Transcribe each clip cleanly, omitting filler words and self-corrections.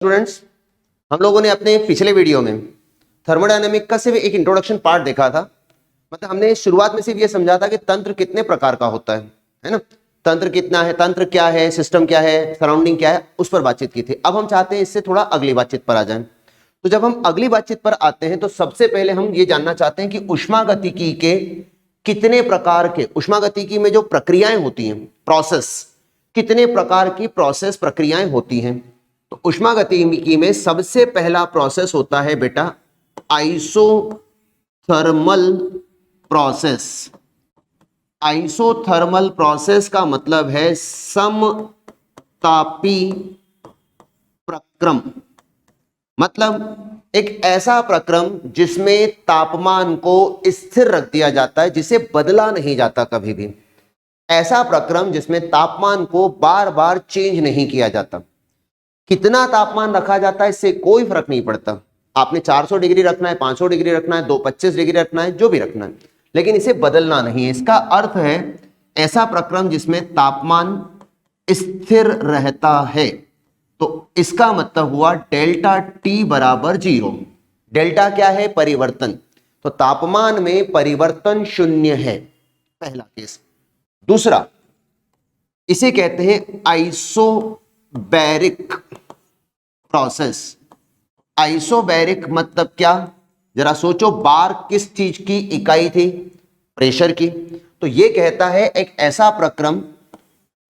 Students, हम लोगों ने अपने पिछले वीडियो में थर्मोडायनेमिक का सिर्फ एक इंट्रोडक्शन पार्ट देखा था। मतलब हमने शुरुआत में सिर्फ ये समझा था कि तंत्र कितने प्रकार का होता है ना। तंत्र कितना है, तंत्र क्या है, सिस्टम क्या है, सराउंडिंग क्या है, उस पर बातचीत की थी। अब हम चाहते हैं इससे थोड़ा अगली बातचीत पर आ जाएं। तो जब हम अगली बातचीत पर आते हैं तो सबसे पहले हम ये जानना चाहते हैं कि ऊष्मागतिकी के कितने प्रकार के, ऊष्मागतिकी में जो प्रक्रियाएं होती हैं, प्रोसेस, कितने प्रकार की प्रोसेस प्रक्रियाएं होती हैं। तो ऊष्मागतिकी में सबसे पहला प्रोसेस होता है बेटा आइसोथर्मल प्रोसेस। आइसोथर्मल प्रोसेस का मतलब है समतापी प्रक्रम। मतलब एक ऐसा प्रक्रम जिसमें तापमान को स्थिर रख दिया जाता है, जिसे बदला नहीं जाता कभी भी। ऐसा प्रक्रम जिसमें तापमान को बार बार चेंज नहीं किया जाता। कितना तापमान रखा जाता है इससे कोई फर्क नहीं पड़ता। आपने 400 डिग्री रखना है, 500 डिग्री रखना है, 225 डिग्री रखना है, जो भी रखना है, लेकिन इसे बदलना नहीं है। इसका अर्थ है ऐसा प्रक्रम जिसमें तापमान स्थिर रहता है। तो इसका मतलब हुआ डेल्टा टी बराबर 0। डेल्टा क्या है? परिवर्तन। तो तापमान में परिवर्तन 0 है, पहला केस। दूसरा, इसे कहते हैं आइसोबैरिक प्रोसेस। आइसोबैरिक मतलब क्या? जरा सोचो, बार किस चीज की इकाई थी? प्रेशर की। तो यह कहता है एक ऐसा प्रक्रम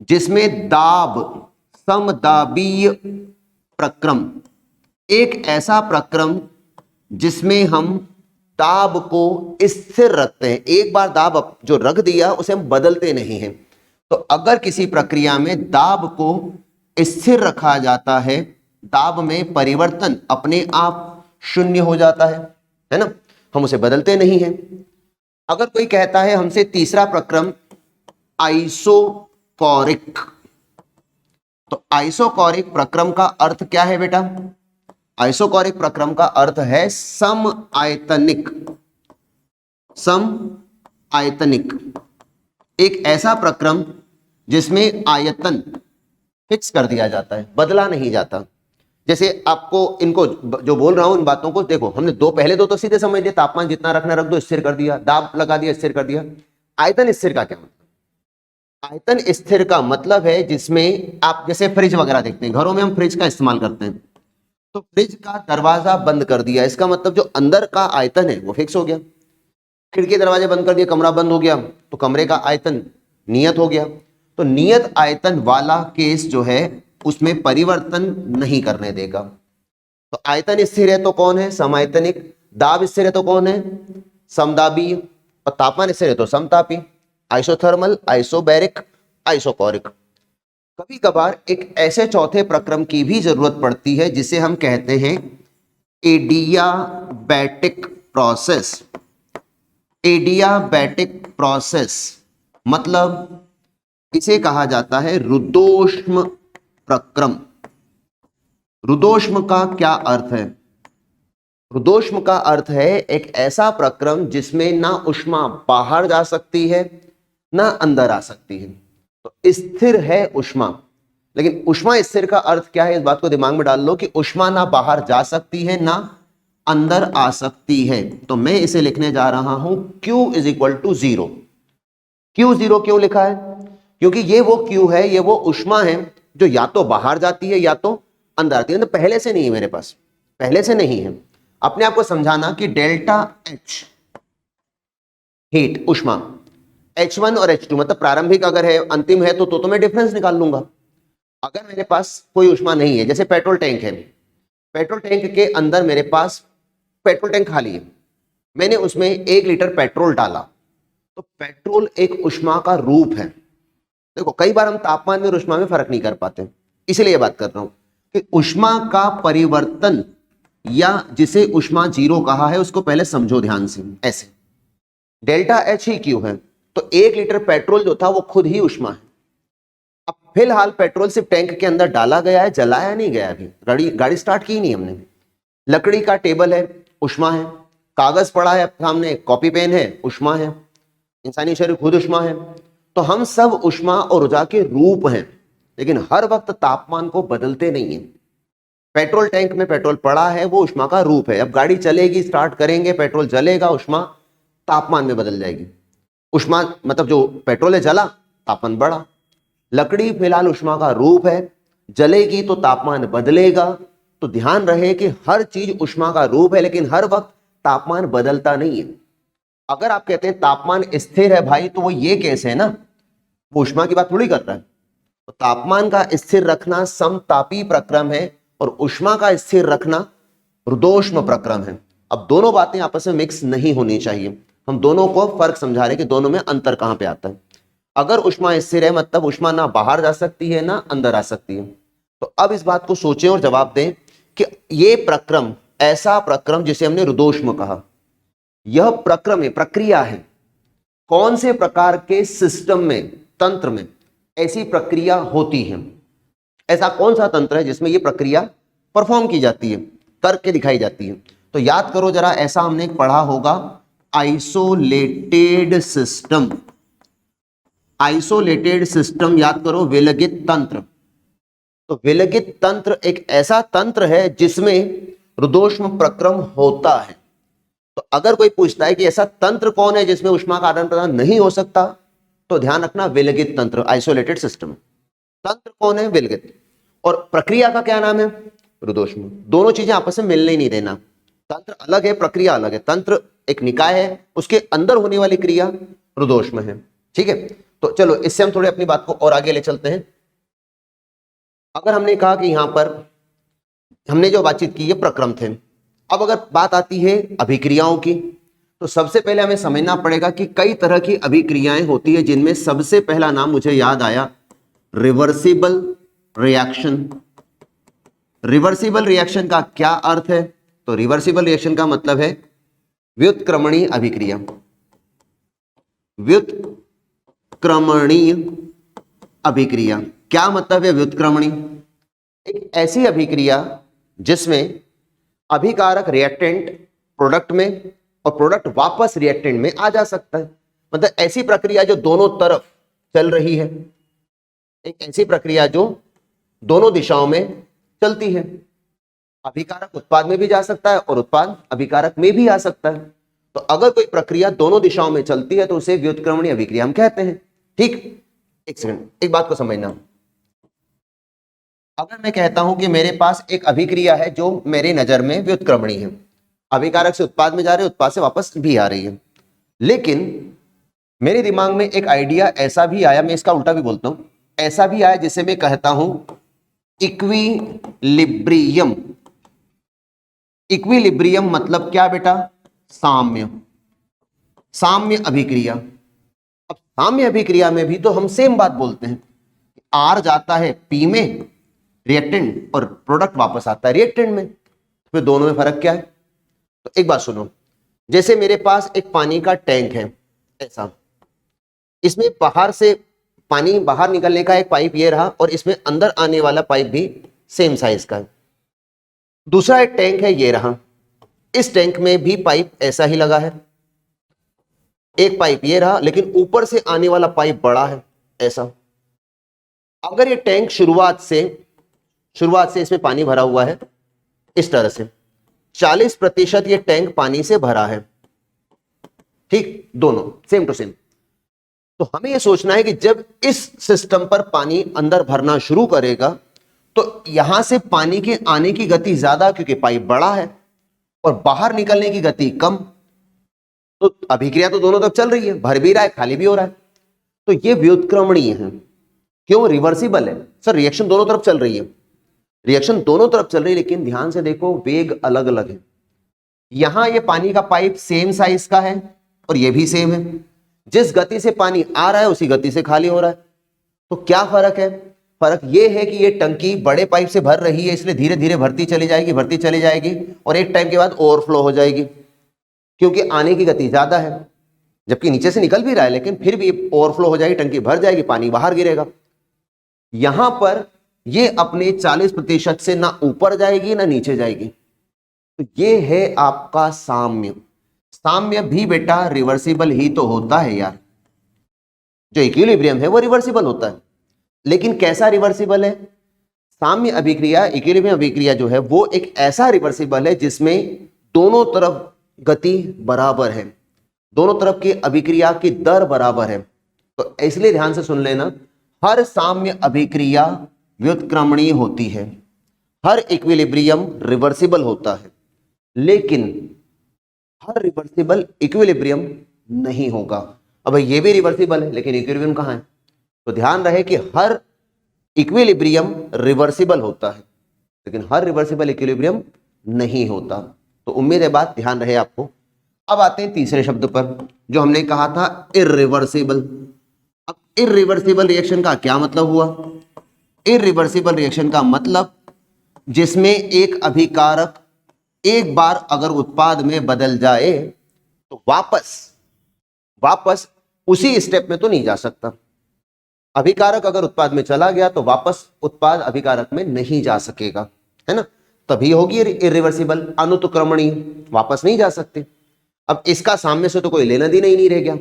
जिसमें दाब, समदाबीय प्रक्रम, एक ऐसा प्रक्रम जिसमें हम दाब को स्थिर रखते हैं। एक बार दाब जो रख दिया उसे हम बदलते नहीं हैं। तो अगर किसी प्रक्रिया में दाब को स्थिर रखा जाता है, दाब में परिवर्तन अपने आप 0 हो जाता है ना, हम उसे बदलते नहीं हैं। अगर कोई कहता है हमसे तीसरा प्रक्रम आइसोकोरिक, तो आइसोकोरिक प्रक्रम का अर्थ क्या है बेटा? आइसोकोरिक प्रक्रम का अर्थ है समआयतनिक। समआयतनिक एक ऐसा प्रक्रम जिसमें आयतन फिक्स कर दिया जाता है, बदला नहीं जाता। जैसे आपको इनको जो बोल रहा हूं इन बातों को देखो, हमने पहले दो तो सीधे समझ लिया, तापमान जितना रखना रख दो, स्थिर कर दिया, दाब लगा दिया, स्थिर कर दिया। आयतन स्थिर का क्या मतलब? आयतन स्थिर का मतलब है जिसमें आप जैसे फ्रिज वगैरह देखते हैं, घरों में हम फ्रिज का इस्तेमाल करते हैं, तो फ्रिज का दरवाजा बंद कर दिया, इसका मतलब जो अंदर का आयतन है वो फिक्स हो गया। खिड़की दरवाजे बंद कर दिए, कमरा बंद हो गया, तो कमरे का आयतन नियत हो गया। तो नियत आयतन वाला केस जो है उसमें परिवर्तन नहीं करने देगा। तो आयतन स्थिर है तो कौन है? समायतनिक। दाब स्थिर है तो कौन है? समदाबी। और तापमान स्थिर है तो समतापी। Isothermal, isobaric, isochoric. कभी कभार एक ऐसे चौथे प्रक्रम की भी जरूरत पड़ती है जिसे हम कहते हैं एडियाबैटिक प्रोसेस। एडियाबैटिक प्रोसेस मतलब इसे कहा जाता है रुद्धोष्म प्रक्रम। रुद्धोष्म का क्या अर्थ है? रुद्धोष्म का अर्थ है एक ऐसा प्रक्रम जिसमें ना ऊष्मा बाहर जा सकती है ना अंदर आ सकती है। तो स्थिर है ऊष्मा, लेकिन ऊष्मा स्थिर का अर्थ क्या है इस बात को दिमाग में डाल लो कि ऊष्मा ना बाहर जा सकती है ना अंदर आ सकती है। तो मैं इसे लिखने जा रहा हूं Q is equal to 0। Q 0 क्यों लिखा है? क्योंकि ये वो Q है, ये वो ऊष्मा है जो या तो बाहर जाती है या तो अंदर आती है। तो पहले से नहीं है मेरे पास, पहले से नहीं है। अपने आप को समझाना कि डेल्टा H हीट, ऊष्मा, H1 और H2 मतलब प्रारंभिक अगर है अंतिम है तो मैं डिफरेंस निकाल लूंगा। अगर मेरे पास कोई ऊष्मा नहीं है, जैसे पेट्रोल टैंक है, पेट्रोल टैंक के अंदर मेरे पास पेट्रोल टैंक खाली है, मैंने उसमें 1 लीटर पेट्रोल डाला, तो पेट्रोल एक ऊष्मा का रूप है। देखो कई बार हम तापमान में और ऊष्मा में फर्क नहीं कर पाते, इसलिए बात कर रहा हूं कि ऊष्मा का परिवर्तन या जिसे ऊष्मा 0 कहा है उसको पहले समझो ध्यान से। ऐसे डेल्टा H ही Q है, तो 1 लीटर पेट्रोल जो था वो खुद ही ऊष्मा है। अब फिलहाल पेट्रोल सिर्फ टैंक के अंदर डाला गया है, जलाया नहीं गया, अभी गाड़ी स्टार्ट की नहीं हमने। लकड़ी का टेबल है, ऊष्मा है। कागज पड़ा है सामने, कॉपी पेन है, ऊष्मा है। इंसानी शरीर खुद ऊष्मा है। तो हम सब ऊष्मा और ऊर्जा के रूप हैं, लेकिन हर वक्त तापमान को बदलते नहीं हैं। पेट्रोल टैंक में पेट्रोल पड़ा है, वो ऊष्मा का रूप है। अब गाड़ी चलेगी, स्टार्ट करेंगे, पेट्रोल जलेगा, ऊष्मा तापमान में बदल जाएगी। ऊष्मा मतलब जो पेट्रोल है जला, तापमान बढ़ा। लकड़ी फिलहाल ऊष्मा का रूप है, जलेगी तो तापमान बदलेगा। तो ध्यान रहे कि हर चीज ऊष्मा का रूप है, लेकिन हर वक्त तापमान बदलता नहीं है। अगर आप कहते हैं तापमान स्थिर है भाई, तो वो ये कैसे है ना, वो ऊष्मा की बात थोड़ी कर रहा है। तो तापमान का स्थिर रखना समतापी प्रक्रम है और ऊष्मा का स्थिर रखना रुद्धोष्म प्रक्रम है। अब दोनों बातें आपस में मिक्स नहीं होनी चाहिए। हम दोनों को फर्क समझा रहे कि दोनों में अंतर कहां पे आता है। अगर ऊष्मा स्थिर है मतलब ऊष्मा ना बाहर जा सकती है ना अंदर आ सकती है। तो अब इस बात को सोचें और जवाब दें कि ये प्रक्रम, ऐसा प्रक्रम जिसे हमने रुद्धोष्म कहा, यह प्रक्रम है, प्रक्रिया है। कौन से प्रकार के सिस्टम में, तंत्र में ऐसी प्रक्रिया होती है? ऐसा कौन सा तंत्र है जिसमें यह प्रक्रिया परफॉर्म की जाती है, करके दिखाई जाती है? तो याद करो जरा, ऐसा हमने पढ़ा होगा आइसोलेटेड सिस्टम। आइसोलेटेड सिस्टम याद करो, विलगित तंत्र। तो विलगित तंत्र एक ऐसा तंत्र है जिसमें रुद्धोष्म प्रक्रम होता है। तो अगर कोई पूछता है कि ऐसा तंत्र कौन है जिसमें ऊष्मा का आदान प्रदान नहीं हो सकता, तो ध्यान रखना विलगित तंत्र, आइसोलेटेड सिस्टम। तंत्र कौन है? विलगित। और प्रक्रिया का क्या नाम है? रुद्धोष्म। दोनों चीजें आपस में मिलने ही नहीं देना। तंत्र अलग है, प्रक्रिया अलग है। तंत्र एक निकाय है, उसके अंदर होने वाली क्रिया रुद्धोष्म है। ठीक है, तो चलो इससे हम थोड़े अपनी बात को और आगे ले चलते हैं। अगर हमने कहा कि यहां पर हमने जो बातचीत की ये प्रक्रम थे, अब अगर बात आती है अभिक्रियाओं की, तो सबसे पहले हमें समझना पड़ेगा कि कई तरह की अभिक्रियाएं होती है, जिनमें सबसे पहला नाम मुझे याद आया रिवर्सिबल रिएक्शन। रिवर्सिबल रिएक्शन का क्या अर्थ है? तो रिवर्सिबल रिएक्शन का मतलब है व्युत्क्रमणीय अभिक्रिया। व्युत्क्रमणीय अभिक्रिया क्या मतलब है? व्युत्क्रमणीय एक ऐसी अभिक्रिया जिसमें अभिकारक रिएक्टेंट प्रोडक्ट में और प्रोडक्ट वापस रिएक्टेंट में आ जा सकता है। मतलब ऐसी प्रक्रिया जो दोनों तरफ चल रही है, एक ऐसी प्रक्रिया जो दोनों दिशाओं में चलती है। अभिकारक उत्पाद में भी जा सकता है और उत्पाद अभिकारक में भी आ सकता है। तो अगर कोई प्रक्रिया दोनों दिशाओं में चलती है तो उसे व्युत्क्रमणीय अभिक्रिया हम कहते हैं। ठीक, एक सेकंड, एक बात को समझना। अगर मैं कहता हूं कि मेरे पास एक अभिक्रिया है जो मेरी नजर में व्युत्क्रमणीय है, अभिकारक से उत्पाद में जा रही है, उत्पाद से वापस भी आ रही है, लेकिन मेरे दिमाग में एक आइडिया ऐसा भी आया, मैं इसका उल्टा भी बोलता हूं, ऐसा भी आया जिसे मैं कहता हूं इक्विलिब्रियम। इक्विलिब्रियम मतलब क्या बेटा? साम्य। साम्य अभिक्रिया। अब साम्य अभिक्रिया में भी तो हम सेम बात बोलते हैं, आर जाता है पी में रिएक्टेंट और प्रोडक्ट वापस आता है रिएक्टेंट में, फिर दोनों में फर्क क्या है? तो एक बात सुनो, जैसे मेरे पास एक पानी का टैंक है ऐसा, इसमें बाहर से पानी बाहर निकलने का एक पाइप ये रहा और इसमें अंदर आने वाला पाइप भी सेम साइज का है। दूसरा एक टैंक है ये रहा, इस टैंक में भी पाइप ऐसा ही लगा है, एक पाइप ये रहा लेकिन ऊपर से आने वाला पाइप बड़ा है ऐसा। अगर ये टैंक शुरुआत से इसमें पानी भरा हुआ है इस तरह से, 40% ये टैंक पानी से भरा है, ठीक, दोनों सेम टू सेम। तो हमें यह सोचना है कि जब इस सिस्टम पर पानी अंदर भरना शुरू करेगा तो यहां से पानी के आने की गति ज्यादा क्योंकि पाइप बड़ा है और बाहर निकलने की गति कम। तो अभिक्रिया तो दोनों तरफ चल रही है, भर भी रहा है खाली भी हो रहा है। तो ये व्युत्क्रमणीय है। क्यों? रिवर्सिबल है सर, रिएक्शन दोनों तरफ चल रही है, रिएक्शन दोनों तरफ चल रही है, लेकिन ध्यान से देखो वेग अलग अलग है। यहां ये पानी का पाइप सेम साइज का है और ये भी सेम है, जिस गति से पानी आ रहा है उसी गति से खाली हो रहा है। तो क्या फर्क है? फर्क ये है कि ये टंकी बड़े पाइप से भर रही है, इसलिए धीरे धीरे भरती चली जाएगी और एक टाइम के बाद ओवरफ्लो हो जाएगी क्योंकि आने की गति ज्यादा है, जबकि नीचे से निकल भी रहा है लेकिन फिर भी ओवरफ्लो हो जाएगी, टंकी भर जाएगी, पानी बाहर गिरेगा। यहां पर ये अपने 40% से ना ऊपर जाएगी ना नीचे जाएगी। तो ये है आपका साम्य। साम्य भी बेटा रिवर्सिबल ही तो होता है यार, जो इक्विलिब्रियम है वो रिवर्सिबल होता है, लेकिन कैसा रिवर्सिबल है? साम्य अभिक्रिया, इक्विलिब्रियम अभिक्रिया जो है वो एक ऐसा रिवर्सिबल है जिसमें दोनों तरफ गति बराबर है, दोनों तरफ की अभिक्रिया की दर बराबर है। तो इसलिए ध्यान से सुन लेना, हर साम्य अभिक्रिया व्युत्क्रमणीय होती है, हर इक्विलिब्रियम रिवर्सिबल होता है, लेकिन हर रिवर्सिबल इक्विलिब्रियम नहीं होगा। अब ये भी रिवर्सिबल है लेकिन इक्विलिब्रियम कहाँ है? तो ध्यान रहे कि हर इक्विलिब्रियम रिवर्सिबल होता है लेकिन हर रिवर्सिबल इक्विलिब्रियम नहीं होता। तो उम्मीद है बात ध्यान रहे आपको। अब आते हैं तीसरे शब्द पर जो हमने कहा था इर्रिवर्सिबल। अब इर्रिवर्सिबल रिएक्शन का क्या मतलब हुआ? इर्रिवर्सिबल रिएक्शन का मतलब जिसमें एक अभिकारक एक बार अगर उत्पाद में बदल जाए तो वापस उसी स्टेप में तो नहीं जा सकता। अभिकारक अगर उत्पाद में चला गया तो वापस उत्पाद अभिकारक में नहीं जा सकेगा, है ना? तभी होगी इरिवर्सिबल, अनुत्क्रमणीय, वापस नहीं जा सकते। अब इसका साम्य से तो कोई लेना देना ही नहीं रह गया।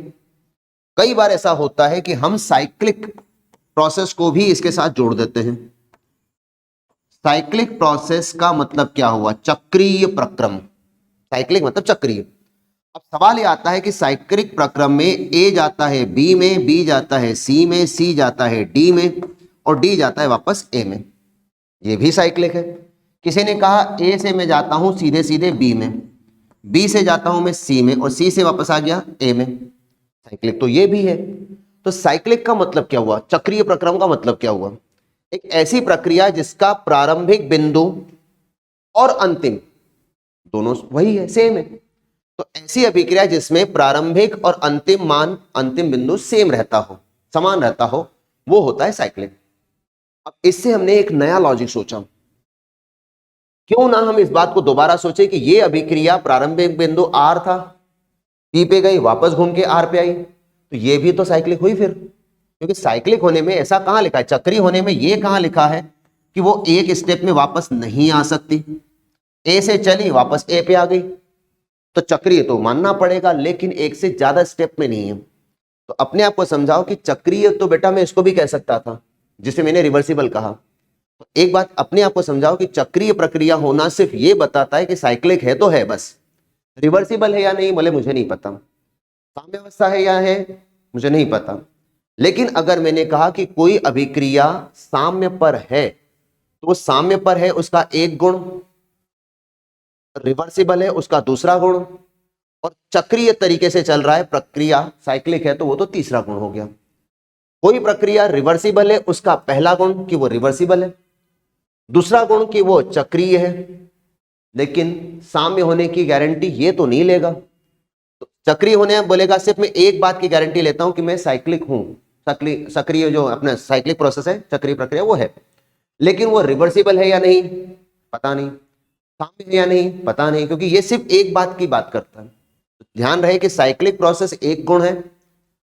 कई बार ऐसा होता है कि हम साइक्लिक प्रोसेस को भी इसके साथ जोड़ देते हैं। साइक्लिक प्रोसेस का मतलब क्या हुआ? चक्रीय प्रक्रम। साइक्लिक मतलब चक्रीय। अब सवाल ये आता है कि साइक्लिक प्रक्रम में ए जाता है बी में, बी जाता है सी में, सी जाता है डी में और डी जाता है वापस ए में। ये भी साइक्लिक है। किसी ने कहा ए से मैं जाता हूं सीधे सीधे बी में, बी से जाता हूं मैं सी में और सी से वापस आ गया ए में। साइक्लिक तो ये भी है। तो साइक्लिक का मतलब क्या हुआ? चक्रीय प्रक्रम का मतलब क्या हुआ? एक ऐसी प्रक्रिया जिसका प्रारंभिक बिंदु और अंतिम दोनों वही है, सेम है। तो ऐसी अभिक्रिया जिसमें प्रारंभिक और अंतिम मान, अंतिम बिंदु सेम रहता हो, समान रहता हो, वो होता है साइक्लिक। अब इससे हमने एक नया लॉजिक सोचा, क्यों ना हम इस बात को दोबारा सोचे कि ये अभिक्रिया प्रारंभिक बिंदु आर था, पी पे गई, वापस घूम के आर पे आई, तो ये भी तो साइक्लिक हुई फिर। क्योंकि साइक्लिक होने में ऐसा कहां लिखा है, चक्रीय होने में ये कहां लिखा है कि वो एक स्टेप में वापस नहीं आ सकती, ए से चली वापस ए पे आ गई, तो चक्रीय तो मानना पड़ेगा, लेकिन एक से ज्यादा स्टेप में नहीं है। तो अपने आप को समझाओ कि चक्रीय तो बेटा मैं इसको भी कह सकता था जिसे मैंने रिवर्सिबल कहा। तो एक बात अपने आप को समझाओ कि चक्रीय प्रक्रिया होना सिर्फ ये बताता है कि साइक्लिक है तो है, बस रिवर्सिबल है या नहीं बोले मुझे नहीं पता, साम्यावस्था है या है मुझे नहीं पता। लेकिन अगर मैंने कहा कि कोई अभिक्रिया साम्य पर है तो वो साम्य पर है उसका एक गुण, रिवर्सिबल है उसका दूसरा गुण, और चक्रीय तरीके से चल रहा है प्रक्रिया, साइक्लिक है तो वो तो तीसरा गुण हो गया। कोई प्रक्रिया रिवर्सिबल है उसका पहला गुण कि वो रिवर्सिबल है, दूसरा गुण कि वो चक्रीय है, लेकिन साम्य होने की गारंटी ये तो नहीं लेगा। तो चक्रीय होने बोलेगा सिर्फ मैं एक बात की गारंटी लेता हूं कि मैं साइक्लिक हूं, सक्रिय जो अपना साइक्लिक प्रोसेस है, चक्रीय प्रक्रिया वो है, लेकिन वो रिवर्सिबल है या नहीं पता नहीं, साम्य है या नहीं पता नहीं, क्योंकि ये सिर्फ एक बात की बात करता है। ध्यान रहे कि साइक्लिक प्रोसेस एक गुण है,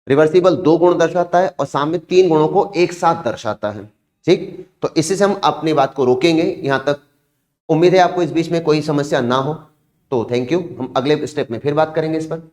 रिवर्सिबल दो गुण दर्शाता है और साम्य तीन गुणों को एक साथ दर्शाता है। ठीक, तो इसी से हम अपनी बात को रोकेंगे यहां तक। उम्मीद है आपको इस बीच में कोई समस्या ना हो। तो थैंक यू, हम अगले स्टेप में फिर बात करेंगे इस पर।